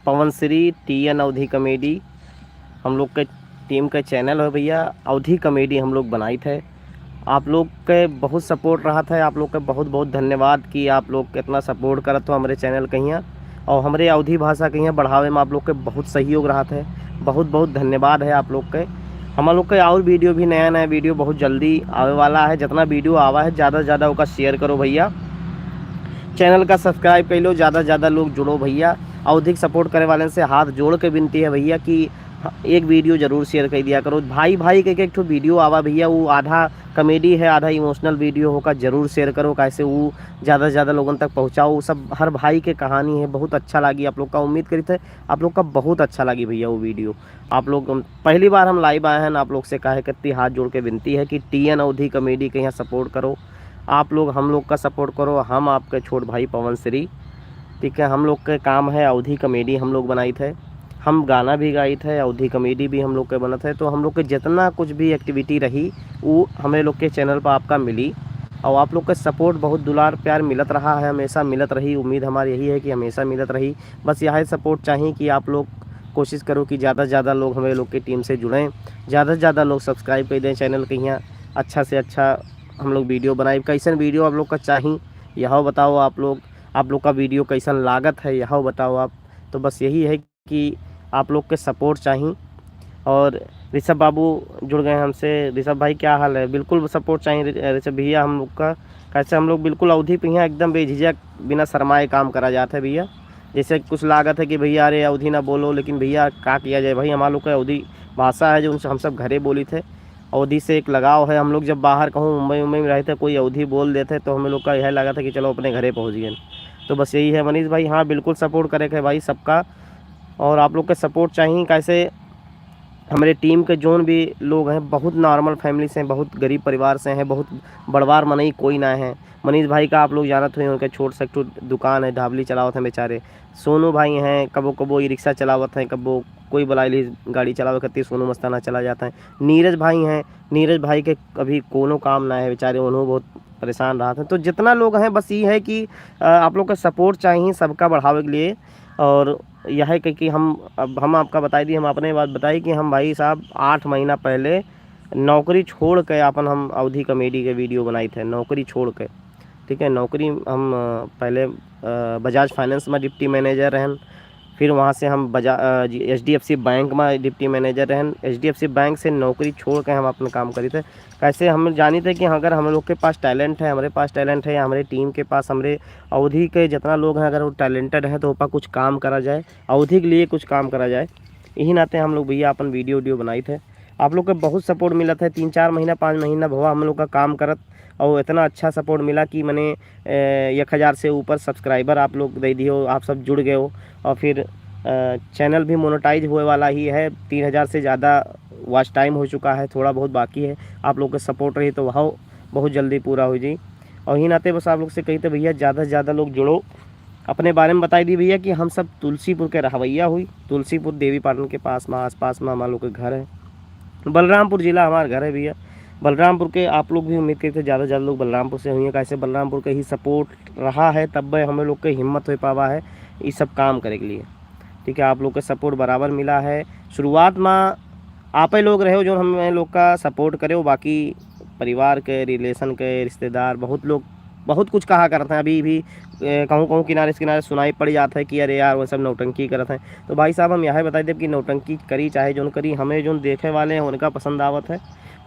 पवन Shri TN अवधि comedy हम लोग के टीम का चैनल है भैया। अवधि कॉमेडी हम लोग बनाई थे। आप लोग के बहुत सपोर्ट रहा था। आप लोग का बहुत बहुत धन्यवाद कि आप लोग कितना सपोर्ट करत हो हमारे चैनल कहिया और हमारे अवधि भाषा कहिया बढ़ावे में आप लोग के बहुत सहयोग रहा था। बहुत बहुत धन्यवाद है आप लोग के। हम लोग के और वीडियो भी नया नया वीडियो बहुत जल्दी आवे वाला है। जितना वीडियो आवा है ज़्यादा से ज़्यादा उसका शेयर करो भैया। चैनल का सब्सक्राइब कर लो, ज़्यादा से ज़्यादा लोग जुड़ो भैया। और अधिक सपोर्ट करे वाले से हाथ जोड़ के विनती है भैया कि एक वीडियो ज़रूर शेयर कर दिया करो। भाई भाई के एक ठो वीडियो आवा भैया, वो आधा कॉमेडी है आधा इमोशनल वीडियो होगा, ज़रूर शेयर करो। कैसे वो ज़्यादा से ज़्यादा लोगों तक पहुँचाओ। सब हर भाई के कहानी है, बहुत अच्छा लगी आप लोग का। उम्मीद करी थे आप लोग का बहुत अच्छा लगी भैया वो वीडियो। आप लोग पहली बार हम लाइव आए हैं ना, आप लोग से कहे करती हाथ जोड़ के विनती है कि TN अवधि कॉमेडी के यहाँ सपोर्ट करो। आप लोग हम लोग का सपोर्ट करो। हम आपके छोट भाई पवन श्री, ठीक है। हम लोग के काम है अवधि कॉमेडी हम लोग बनाई थे। हम गाना भी गाई थे, अवधि कॉमेडी भी हम लोग के बना थे। तो हम लोग के जितना कुछ भी एक्टिविटी रही वो हमें लोग के चैनल पर आपका मिली। और आप लोग का सपोर्ट बहुत दुलार प्यार मिलत रहा है, हमेशा मिलत रही। उम्मीद हमारी यही है कि हमेशा मिलत रही। बस यही सपोर्ट चाहिए कि आप लोग कोशिश करो कि ज़्यादा से ज़्यादा लोग हमें लोग की टीम से जुड़ें, ज़्यादा से ज़्यादा लोग सब्सक्राइब कर दें चैनल के। यहाँ अच्छा से अच्छा हम लोग वीडियो बनाए। कैसन वीडियो आप लोग का चाहिए यह बताओ। आप लोग का वीडियो कैसन लागत है यह बताओ आप। तो बस यही है कि आप लोग के सपोर्ट चाहिए। और ऋषभ बाबू जुड़ गए हमसे। ऋषभ भाई क्या हाल है? बिल्कुल सपोर्ट चाहिए ऋषभ भैया हम लोग का। कैसे हम लोग बिल्कुल अवधि पे यहाँ एकदम बेझिझक बिना शर्माए काम करा जाता है भैया। जैसे कुछ लागत है कि भैया अरे अवधि ना बोलो, लेकिन भैया क्या किया जाए भाई। हमारे लोग का अवधि भाषा है जो उनसे हम सब घरे बोली थे। अवधि से एक लगाव है। हम लोग जब बाहर कहूँ मुंबई में रहते कोई अवधि बोल देते तो हमें लोग का यह लगा था कि चलो अपने घरे पहुँच गए। तो बस यही है मनीष भाई। हाँ बिल्कुल सपोर्ट करे थे भाई सबका। और आप लोग का सपोर्ट चाहिए। कैसे हमारे टीम के जोन भी लोग हैं बहुत नॉर्मल फैमिली से हैं, बहुत गरीब परिवार से हैं, बहुत बड़वार मनई कोई ना है। मनीष भाई का आप लोग जानत हुए उनके छोट से दुकान है, ढाबली चलावत हैं बेचारे। सोनू भाई हैं, कबो कबो ई रिक्शा चलावत हैं, कबो कोई बुलाई गाड़ी चलावे करती सोनू मस्ताना चला जाता है। नीरज भाई हैं, नीरज भाई के अभी कोनो काम ना है बेचारे, उन्होंने बहुत परेशान रहा था। तो जितना लोग हैं बस ये है कि आप लोग का सपोर्ट चाहिए सबका बढ़ावे के लिए। और यह है कि हम आपका बताई दी, हम अपने बात बताई कि हम भाई साहब 8 महीना पहले नौकरी छोड़ के अपन हम अवधि कॉमेडी के वीडियो बनाई थे। नौकरी छोड़ के, ठीक है। नौकरी हम पहले बजाज फाइनेंस में डिप्टी मैनेजर रहन। फिर वहाँ से हम HDFC बैंक में डिप्टी मैनेजर रहन। HDFC बैंक से नौकरी छोड़ के हम अपना काम करी थे। कैसे हम जानी थे कि अगर हम लोग के पास टैलेंट है, हमारे पास टैलेंट है या हमारे टीम के पास हमारे अवधि के जितना लोग हैं अगर वो टैलेंटेड है तो ऊपर कुछ काम करा जाए, अवधि के लिए कुछ काम करा जाए। यही नाते हम लोग भैया अपन वीडियो बनाई थे। आप लोग का बहुत सपोर्ट मिला था। 3-4 महीना 5 महीना भवा हम लोग का काम करत और इतना अच्छा सपोर्ट मिला कि मैंने 1000 से ऊपर सब्सक्राइबर आप लोग दे दिए, आप सब जुड़ गए हो। और फिर चैनल भी मोनेटाइज हुए वाला ही है। 3000 से ज़्यादा वॉच टाइम हो चुका है, थोड़ा बहुत बाकी है। आप लोग का सपोर्ट रही तो वह बहुत जल्दी पूरा हो जाए। और ही नाते बस आप लोग से कही तो भैया ज़्यादा से ज़्यादा लोग जुड़ो। अपने बारे में बताई दी भैया कि हम सब तुलसीपुर के रहवैया हुई। तुलसीपुर देवी पाटन के पास में आसपास में हमारे लोग के घर है। बलरामपुर ज़िला हमारा घर है भैया। बलरामपुर के आप लोग भी उम्मीद करते ज़्यादा से ज़्यादा लोग बलरामपुर से हुई हैं। कैसे बलरामपुर के ही सपोर्ट रहा है तब हमें लोग के हिम्मत हो पावा है ये सब काम करे के लिए, ठीक है। आप लोग का सपोर्ट बराबर मिला है। शुरुआत में आप ही लोग रहे हो जो हमें लोग का सपोर्ट करे हो। बाकी परिवार के रिलेशन के रिश्तेदार बहुत लोग बहुत कुछ कहा करते हैं। अभी भी कहूँ कहूँ किनारे से किनारे सुनाई पड़ जाता है कि अरे यार वो सब नौटंकी करते हैं। तो भाई साहब हम यह बता दें कि नौटंकी करी चाहे जो करी, हमें जो देखे वाले हैं उनका पसंद आवत है,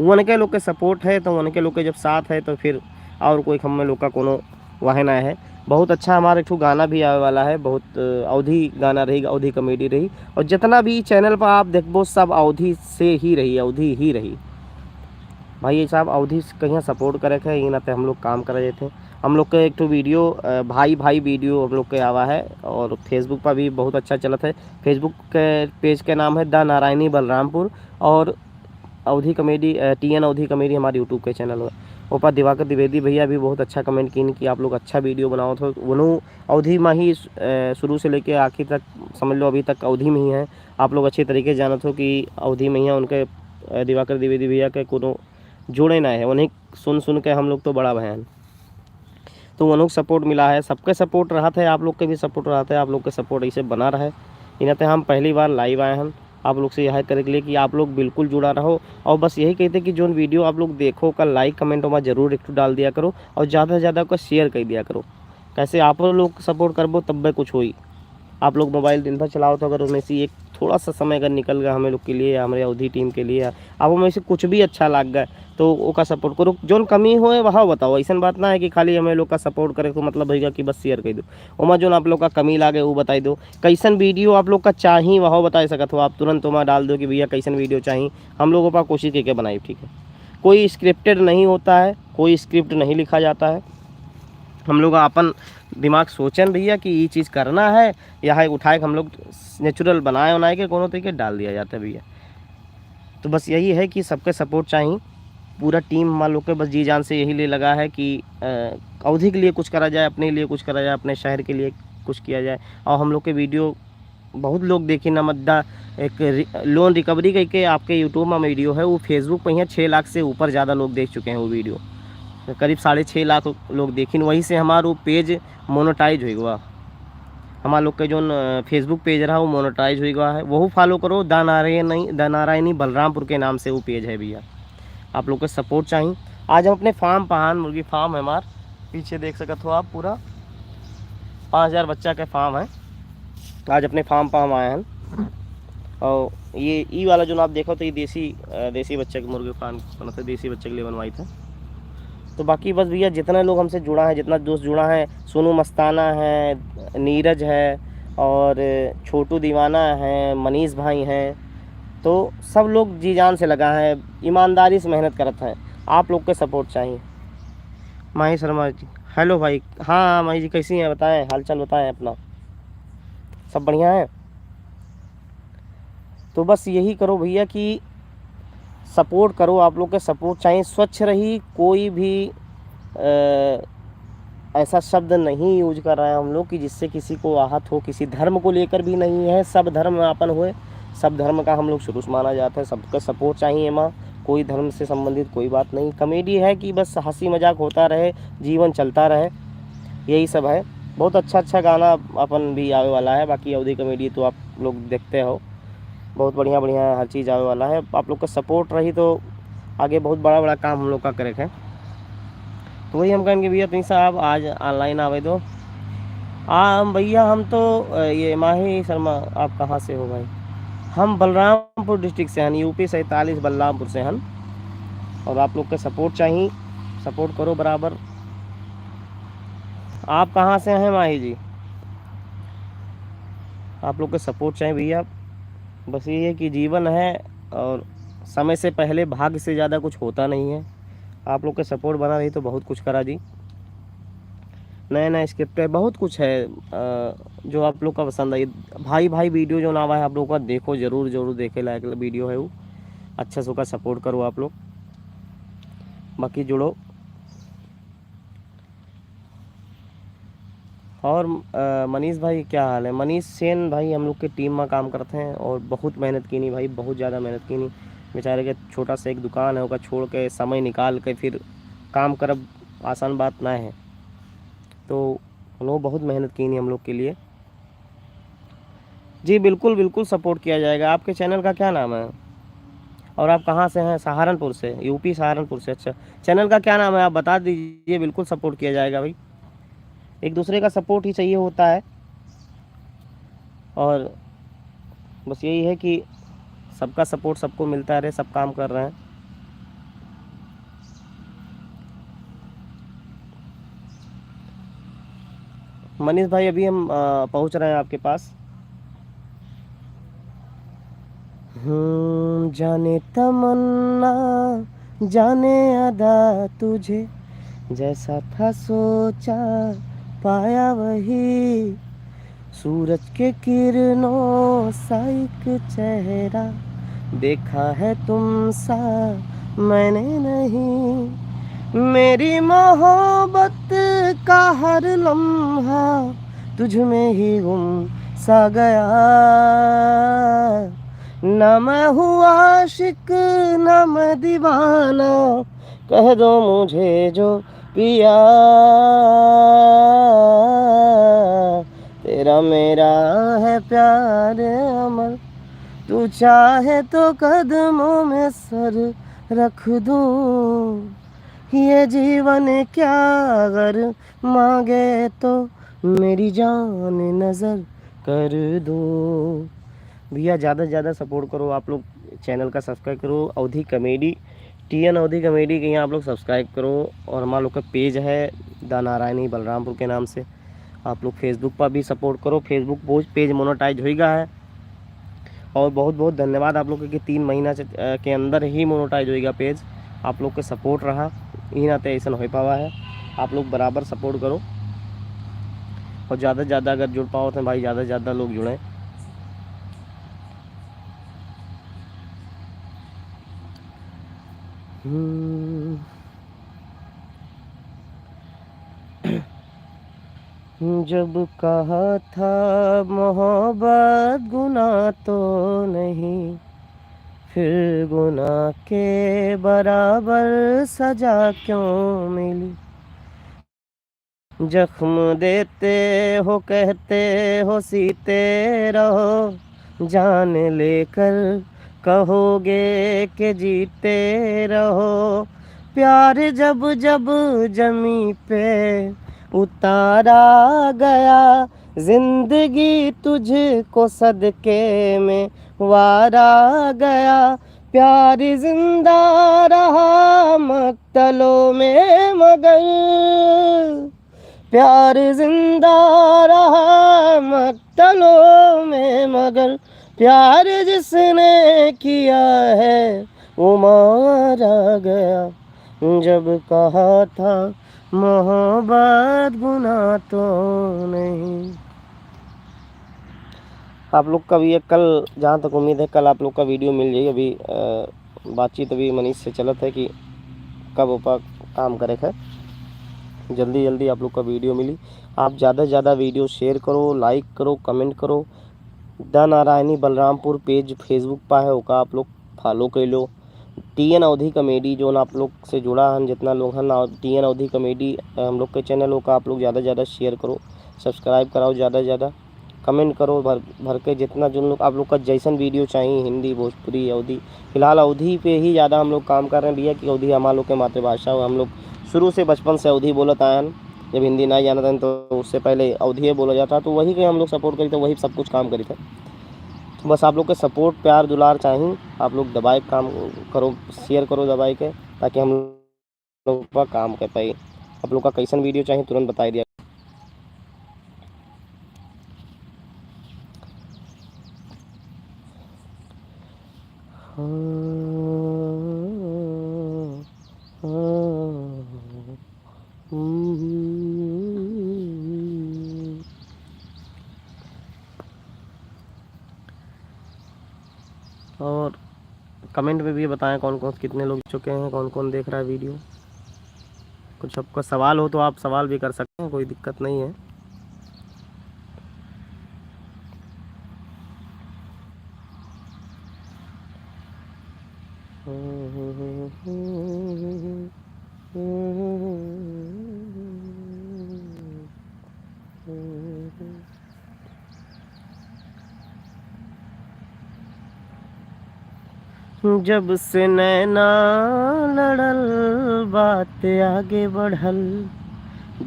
उनके लोग के सपोर्ट है तो उनके लोग के जब साथ है तो फिर और कोई हम लोग का कोनो वाहे ना है। बहुत अच्छा हमारा एक गाना भी आने वाला है, बहुत अवधि गाना रही, अवधि कॉमेडी रही। और जितना भी चैनल पर आप देखो सब अवधि से ही रही, अवधि ही रही भाई साहब। अवधि कहीं सपोर्ट करे थे ये नाते हम लोग काम कर रहे थे। हम लोग के एक तो वीडियो भाई भाई वीडियो हम लोग के आवा है और फेसबुक पर भी बहुत अच्छा चलता है। फेसबुक के पेज के नाम है द नारायणी बलरामपुर। और अवधि कॉमेडी TN अवधि कॉमेडी हमारे यूट्यूब के चैनल है। ऊपर दिवाकर द्विवेदी भैया भी बहुत अच्छा कमेंट किए कि आप लोग अच्छा वीडियो बनाओ। तो उन्होंने अवधि में ही शुरू से लेके आखिर तक समझ लो अभी तक अवधि में ही है। आप लोग अच्छे तरीके जानते हो कि अवधि में ही है। उनके दिवाकर द्विवेदी भैया के कोनो जोड़े ना है, उन्हें सुन के हम लोग तो बड़ा बहन। तो उन्होंने सपोर्ट मिला है, सबके सपोर्ट रहा था, आप लोग के भी सपोर्ट रहा था। आप लोग के सपोर्ट ऐसे बना रहे इन्हें पे हम पहली बार लाइव आए हैं आप लोग से यह करे के लिए कि आप लोग बिल्कुल जुड़ा रहो। और बस यही कहते कि जो वीडियो आप लोग देखो का लाइक कमेंट में ज़रूर एक डाल दिया करो और ज़्यादा से ज़्यादा को शेयर कर दिया करो। कैसे आप लोग सपोर्ट करबो तब कुछ हुई। आप लोग मोबाइल दिन भर चलाओ तो अगर उसमें से एक थोड़ा सा समय अगर निकल गया हमें लोग के लिए या हमारे अवधि टीम के लिए अब हमें से कुछ भी अच्छा लग गया तो ओका सपोर्ट करो। जो कमी हो वह बताओ। ऐसा बात ना है कि खाली हमें लोग का सपोर्ट करे तो मतलब होगा कि बस शेयर कर दो। ओमा जो आप लोग का कमी लागे वो बताई दो। कैसन वीडियो आप लोग का चाहिए वह बता सकते हो आप तुरंत वहाँ डाल दो कि भैया कैसन वीडियो चाहिए। हम लोगों पर कोशिश करके बनाई। ठीक है, कोई स्क्रिप्टेड नहीं होता है, कोई स्क्रिप्ट नहीं लिखा जाता है। हम लोग अपन दिमाग सोचन भैया कि ये चीज़ करना है या उठाए हम लोग नेचुरल बनाए बनाए के कोनो तरीके डाल दिया जाता है भैया। तो बस यही है कि सबके सपोर्ट चाहिए। पूरा टीम मान लो के बस जी जान से यही ले लगा है कि अवधि के लिए कुछ करा जाए, अपने लिए कुछ करा जाए, अपने शहर के लिए कुछ किया जाए। और हम लोग के वीडियो बहुत लोग देखी ना मद्दा एक लोन रिकवरी करके आपके यूट्यूब में वीडियो है वो फेसबुक पर ही 6 लाख से ऊपर ज़्यादा लोग देख चुके हैं। वो वीडियो करीब 6.5 लाख लोग देखिन। वहीं से हमारा वो पेज मोनेटाइज हुआ। हमारा लोग के जो फेसबुक पेज रहा वो मोनेटाइज हुआ है। वह फॉलो करो। द नारायणी बलरामपुर के नाम से वो पेज है भैया। आप लोग को सपोर्ट चाहिए। आज हम अपने फार्म पहान मुर्गी फार्म है हमार पीछे देख सकते हो आप। पूरा 5000 बच्चा का फार्म है। आज अपने फार्म पर हम आए हैं। और ये ई वाला जो आप देखो तो ये देसी बच्चे के मुर्गे फार्म मतलब देसी बच्चे के लिए बनवाई था। तो बाकी बस भैया जितने लोग हमसे जुड़ा है, जितना दोस्त जुड़ा है, सोनू मस्ताना है, नीरज है और छोटू दीवाना है, मनीष भाई हैं, तो सब लोग जी जान से लगा है, ईमानदारी से मेहनत करते हैं। आप लोग के सपोर्ट चाहिए। माही शर्मा जी, हेलो भाई। हाँ माही जी कैसी हैं बताएं, हालचाल बताएं अपना। सब बढ़िया है। तो बस यही करो भैया कि सपोर्ट करो। आप लोग के सपोर्ट चाहिए। स्वच्छ रही, कोई भी ऐसा शब्द नहीं यूज कर रहे हैं हम लोग कि जिससे किसी को आहत हो। किसी धर्म को लेकर भी नहीं है। सब धर्म आपन हुए, सब धर्म का हम लोग शुरू से माना जाता है। सबका सपोर्ट चाहिए माँ। कोई धर्म से संबंधित कोई बात नहीं। कॉमेडी है कि बस हंसी मजाक होता रहे, जीवन चलता रहे, यही सब है। बहुत अच्छा गाना अपन भी आने वाला है। बाकी अवधि कॉमेडी तो आप लोग देखते हो, बहुत बढ़िया हर चीज़ आने वाला है। आप लोग का सपोर्ट रही तो आगे बहुत बड़ा काम हम लोग का करे है। तो वही हम कहेंगे भैया तुम साहब आज ऑनलाइन आवे दो। भैया हम तो ये माही शर्मा, आप कहाँ से हो भाई? हम बलरामपुर डिस्ट्रिक्ट से हैं, यूपी 47 बलरामपुर से हैं। और आप लोग का सपोर्ट चाहिए, सपोर्ट करो बराबर। आप कहाँ से हैं माही जी? आप लोग का सपोर्ट चाहिए भैया। बस ये है कि जीवन है और समय से पहले भाग्य से ज़्यादा कुछ होता नहीं है। आप लोग के सपोर्ट बना रही तो बहुत कुछ करा जी। नया स्क्रिप्ट है, बहुत कुछ है जो आप लोग का पसंद आई। भाई वीडियो जो नाम है आप लोग का देखो, ज़रूर देखे लायक वीडियो है वो। अच्छा से का सपोर्ट करो आप लोग। बाकी जुड़ो। और मनीष भाई क्या हाल है? मनीष सेन भाई हम लोग के टीम में काम करते हैं और बहुत मेहनत की नहीं भाई, बहुत ज़्यादा मेहनत की नहीं। बेचारे के छोटा सा एक दुकान है, उसका छोड़ के समय निकाल के फिर काम करब आसान बात ना है। तो उन्होंने बहुत मेहनत की नहीं हम लोग के लिए जी। बिल्कुल सपोर्ट किया जाएगा। आपके चैनल का क्या नाम है और आप कहाँ से हैं? सहारनपुर से, यूपी सहारनपुर से। अच्छा, चैनल का क्या नाम है आप बता दीजिए, बिल्कुल सपोर्ट किया जाएगा भाई। एक दूसरे का सपोर्ट ही चाहिए होता है। और बस यही है कि सबका सपोर्ट सबको मिलता रहे, सब काम कर रहे हैं। मनीष भाई अभी हम पहुंच रहे हैं आपके पास। जाने तमन्ना जाने अदा तुझे, जैसा था सोचा पाया वही, सूरज के किरणों सा एक चेहरा देखा है तुम सा मैंने नहीं, मेरी मोहब्बत का हर लम्हा तुझ में ही गुम सा गया, ना मैं हूँ आशिक ना मैं दीवाना, कह दो मुझे जो पिया, तेरा मेरा है प्यार अमर, तू चाहे तो कदमों में सर रख दूं, ये जीवन क्या अगर मांगे तो मेरी जान नज़र कर दो। भैया ज़्यादा से ज़्यादा सपोर्ट करो, आप लोग चैनल का सब्सक्राइब करो, अवधी कॉमेडी, TN अवधी कॉमेडी के यहाँ आप लोग सब्सक्राइब करो। और हमारा लोग का पेज है द नारायणी बलरामपुर के नाम से, आप लोग फेसबुक पर भी सपोर्ट करो, फेसबुक पेज मोनेटाइज होगा है। और बहुत बहुत धन्यवाद आप लोग के 3 महीना से के अंदर ही मोनेटाइज होगा पेज, आप लोग के सपोर्ट रहा ही नाते ऐसा हो पावा है। आप लोग बराबर सपोर्ट करो और ज़्यादा से ज़्यादा अगर जुड़ पाओ तो भाई ज़्यादा से ज़्यादा लोग जुड़ें। जब कहा था मोहब्बत गुनाह तो नहीं, फिर गुनाह के बराबर सजा क्यों मिली। जख्म देते हो कहते हो सीते रहो, जान लेकर कहोगे कि जीते रहो। प्यार जब जब जमी पे उतारा गया, जिंदगी तुझको सदके में वारा गया। प्यार जिंदा रहा मक्तलों में मगर, प्यार जिंदा रहा मक्तलों में मगर, प्यार जिसने किया है वो मारा गया। जब कहा था मोहब्बत गुनाह तो नहीं। आप लोग का भी ये कल, जहाँ तक उम्मीद है कल आप लोग का वीडियो मिल जाएगी। अभी बातचीत अभी मनीष से चलत है कि कब ऊपर काम करे है, जल्दी जल्दी आप लोग का वीडियो मिली। आप ज़्यादा से ज़्यादा वीडियो शेयर करो, लाइक करो, कमेंट करो। The Narayani Balrampur page Facebook पर है, ओका आप लोग फॉलो कर लो। TN अवधी कॉमेडी जो आप लोग से जुड़ा है, जितना लोग हैं ना, TN अवधी कॉमेडी हम लोग के चैनल का आप लोग ज़्यादा से ज़्यादा शेयर करो, सब्सक्राइब कराओ, ज़्यादा से ज़्यादा कमेंट करो, भर के जितना जो लोग आप लोग का जैसन वीडियो चाहिए, हिंदी भोजपुरी अवधी। फ़िलहाल अवधी पे ही ज़्यादा हम लोग काम कर रहे हैं भैया, कि अवधी हमारे लोग के मातृभाषा हो। हम लोग शुरू से बचपन से अवधी बोलत आए हैं, जब हिंदी नहीं जाना था तो उससे पहले अवधी बोला जाता, तो वही के हम लोग सपोर्ट करी थे, वही सब कुछ काम करी थे। तो बस आप लोग के सपोर्ट प्यार दुलार चाहिए, आप लोग दबाए काम करो, शेयर करो दबाए के, ताकि हम लोग पर काम कर पाए। आप लोग का कैसन वीडियो चाहिए तुरंत बता दिया। और कमेंट में भी बताएं कौन कौन कितने लोग चुके हैं, कौन कौन देख रहा है वीडियो। कुछ आपका सवाल हो तो आप सवाल भी कर सकते हैं, कोई दिक्कत नहीं है। जब से नैना लड़ल बात आगे बढ़ल,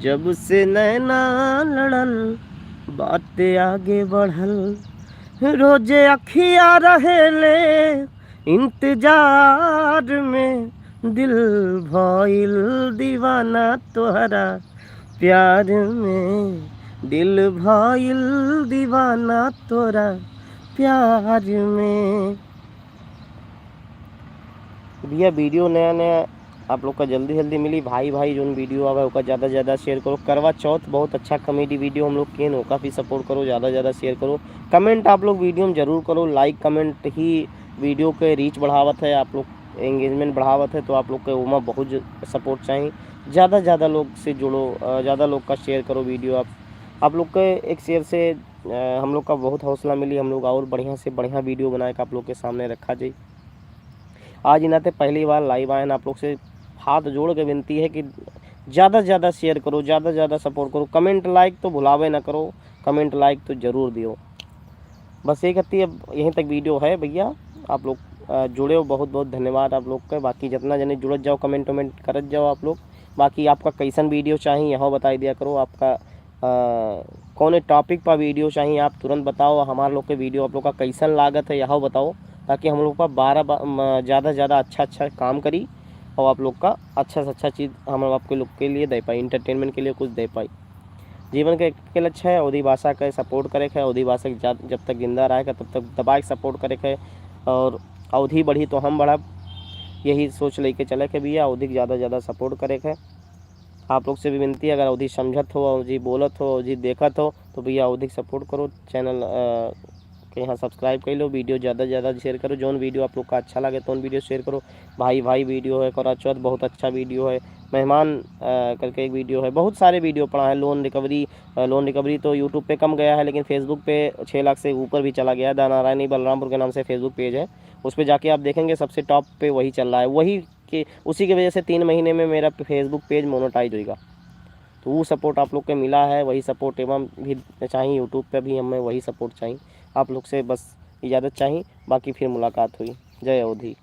जब से नैना लड़ल बात आगे बढ़ल। रोजे अखिया रहेले इंतजार में, दिल भइल दीवाना तोहरा प्यार में, दिल भइल दीवाना तोरा प्यार में। भैया वीडियो नया नया आप लोग का जल्दी जल्दी मिली। भाई भाई जो वीडियो आवे उसका ज़्यादा से ज़्यादा शेयर करो। करवा चौथ बहुत अच्छा कॉमेडी वीडियो हम लोग के न, काफ़ी सपोर्ट करो, ज़्यादा से ज़्यादा शेयर करो। कमेंट आप लोग वीडियो में ज़रूर करो, लाइक कमेंट ही वीडियो के रीच बढ़ावत है, आप लोग एंगेजमेंट बढ़ावत है। तो आप लोग के उमा बहुत सपोर्ट चाहिए, ज़्यादा से ज़्यादा लोग से जुड़ो, ज़्यादा लोग का शेयर करो वीडियो। आप लोग के एक शेयर से हम लोग का बहुत हौसला मिली, हम लोग और बढ़िया से बढ़िया वीडियो बनाए का आप लोग के सामने रखा जाए। आज ही नाते पहली बार लाइव आए आप लोग से हाथ जोड़ के विनती है कि ज़्यादा से ज़्यादा शेयर करो, ज़्यादा से ज़्यादा सपोर्ट करो। कमेंट लाइक तो भुलावे ना करो, कमेंट लाइक तो ज़रूर दियो। बस यही कहती है, यहीं तक वीडियो है भैया। आप लोग जुड़े हो, बहुत बहुत धन्यवाद आप लोग का। बाकी जितना जने जुड़त जाओ, कमेंट वमेंट करत जाओ आप लोग। बाकी आपका कैसन वीडियो चाहिए यह बताई दिया करो। आपका कौन टॉपिक पर वीडियो चाहिए आप तुरंत बताओ। हमारे लोग के वीडियो आप लोग का कैसन लागत है यह बताओ, ताकि हम लोग का ज़्यादा से ज़्यादा अच्छा काम करी और आप लोग का अच्छा से अच्छा चीज़ हम आपके लोग के लिए दे पाई, इंटरटेनमेंट के लिए कुछ दे पाई। जीवन के एक लक्ष्य है अवधी भाषा का सपोर्ट करे है। अवधी भाषा जब तक जिंदा रहेगा तब तक दबा के सपोर्ट करे है, और अवधि बढ़ी तो हम बढ़ब, यही सोच लेके चले के भैया अवधि ज़्यादा से ज़्यादा सपोर्ट करे है। आप लोग से भी विनती है, अगर अवधि समझत हो, अवधि बोलत हो, अवधि देखत हो तो भैया अवधि सपोर्ट करो। चैनल के यहाँ सब्सक्राइब कर लो, वीडियो ज़्यादा से ज़्यादा शेयर करो। जोन वीडियो आप लोग का अच्छा लगे तो वीडियो शेयर करो। भाई भाई वीडियो है, करवा चौथ बहुत अच्छा वीडियो है, मेहमान करके एक वीडियो है, बहुत सारे वीडियो पड़ा है। लोन रिकवरी तो यूट्यूब पे कम गया है, लेकिन फेसबुक पे 6 लाख से ऊपर भी चला गया है। नारायणी बलरामपुर के नाम से फेसबुक पेज है, उस पर जाके आप देखेंगे सबसे टॉप पे वही चल रहा है। वही कि उसी की वजह से 3 महीने में मेरा फेसबुक पेज मोनेटाइज होगा। तो वो सपोर्ट आप लोग को मिला है, वही सपोर्ट एवं भी चाहिए। यूट्यूब पे भी हमें वही सपोर्ट चाहिए। आप लोग से बस इजाज़त चाहिए, बाकी फिर मुलाकात हुई। जय अवधि।